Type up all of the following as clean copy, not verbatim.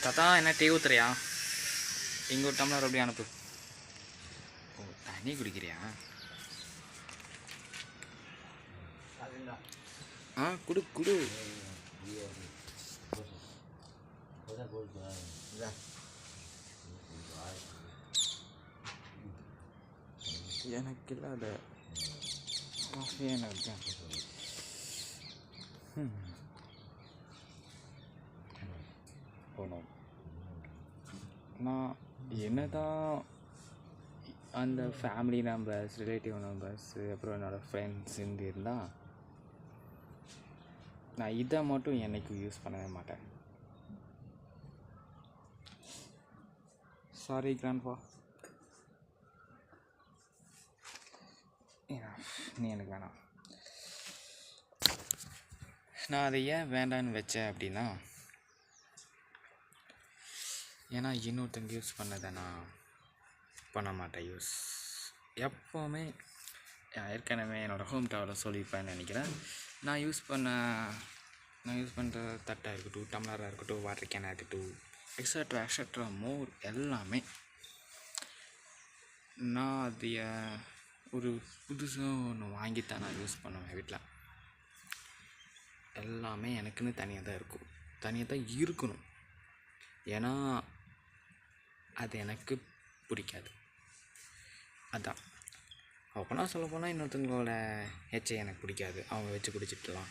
தாத்தா என்ன டீ ஊத்துறியா? இங்கே ஒரு டம்ளர் அப்படியே அனுப்பு. ஓ, தண்ணி குடிக்கிறியா? ஆ, குடு குடு. எனக்கு இல்லாத எனக்கு போனோம். நான் என்னதான் அந்த ஃபேமிலி நம்பர்ஸ், ரிலேட்டிவ் நம்பர்ஸ், அப்புறம் என்னோடய ஃப்ரெண்ட்ஸ் இருந்து இருந்தால் நான் இதை மட்டும் என்றைக்கும் யூஸ் பண்ணவே மாட்டேன். சாரி கிராண்ட்பா, நீ எனக்கு வேணாம். நான் அதை ஏன் வேண்டான்னு வச்சேன் அப்படின்னா, ஏன்னா இன்னொருத்தங்க யூஸ் பண்ணதை நான் பண்ண மாட்டேன் யூஸ். எப்போவுமே ஏற்கனவே என்னோடய ஹோம் டவரில் சொல்லியிருப்பேன்னு நினைக்கிறேன். நான் யூஸ் பண்ணுற தட்டாக இருக்கட்டும், டம்ளராக இருக்கட்டும், வாட்டர் கேனாக இருக்கட்டும், எக்ஸட்ரா மோர் எல்லாமே நான் அதைய ஒரு புதுசாக ஒன்று வாங்கித்தான் நான் யூஸ் பண்ணுவேன். வீட்டில் எல்லாமே எனக்குன்னு தனியாக தான் இருக்கும், தனியாக தான் இருக்கணும். ஏன்னா அது எனக்கு பிடிக்காது. அதான் அப்போனா சொல்லப்போனால் இன்னொருத்தங்களோட எச்சை எனக்கு பிடிக்காது, அவங்க வச்சு குடிச்சிட்டுலாம்.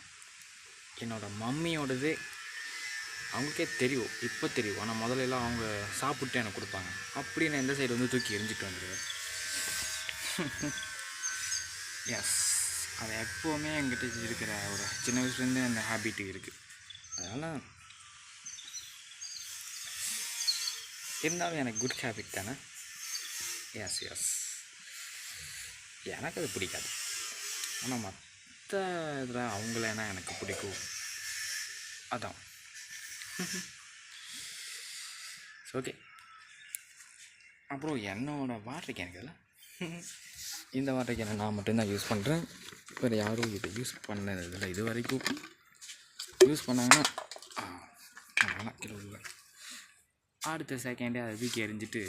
என்னோடய மம்மியோடது அவங்களுக்கே தெரியும், இப்போ தெரியும். ஆனால் முதல்லலாம் அவங்க சாப்பிட்டு எனக்கு கொடுப்பாங்க. அப்படி நான் எந்த சைடு வந்து தூக்கி எரிஞ்சிட்டு வந்துடுவேன். எஸ், அது எப்போவுமே என்கிட்ட இருக்கிற ஒரு சின்ன வயசுலேருந்து அந்த ஹேபிட்டு இருக்குது. அதனால் இருந்தாலும் எனக்கு குட் ஹேபிட் தானே. எஸ் எனக்கு அது பிடிக்காது. ஆனால் மற்ற இதில் அவங்களேனா எனக்கு பிடிக்கும். அதான் ஓகே. அப்புறம் என்னோடய வாட்டர் கேனுக்கு இல்லை, இந்த வாட்டர் கேனை நான் மட்டும்தான் யூஸ் பண்ணுறேன். வேறு யாரும் இதை யூஸ் பண்ணதில்லை இது வரைக்கும். யூஸ் பண்ணாங்கன்னா கிலோ அடுத்த செகண்டே அதை தூக்கி எறிஞ்சிட்டு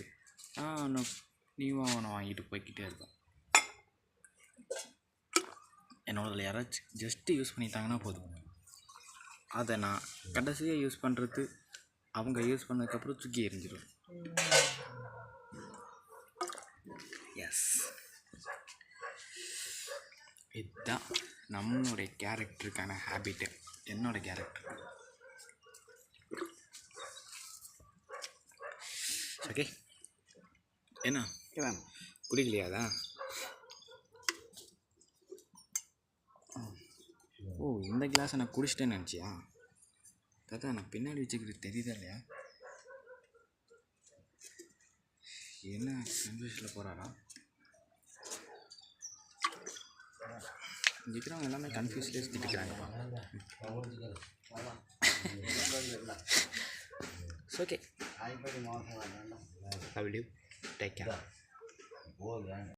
நியூவாக ஒன்று வாங்கிட்டு போய்கிட்டே இருக்கேன். என்னோடதில் யாராச்சும் ஜஸ்ட்டு யூஸ் பண்ணிட்டாங்கன்னா போதும், அதை நான் கடைசியாக யூஸ் பண்ணுறது அவங்க யூஸ் பண்ணதுக்கப்புறம் தூக்கி எறிஞ்சிடுவேன். எஸ், இதுதான் நம்மளுடைய கேரக்டருக்கான ஹேபிட்டு, என்னோடய கேரக்டர். ஓகே, என்ன குடிக்கலையாதா? ஓ, இந்த கிளாஸை நான் குடிச்சிட்டேன்னு நினச்சியா? தாத்தா நான் பின்னாடி வச்சுக்கிறது தெரியுதா இல்லையா? என்ன கன்ஃபியூஷனில் போகிறாரா? இருக்கிறவங்க எல்லாமே கன்ஃபியூஸ்லேயே சுற்றிட்டுருக்காங்கப்பா. Okay, I will take care.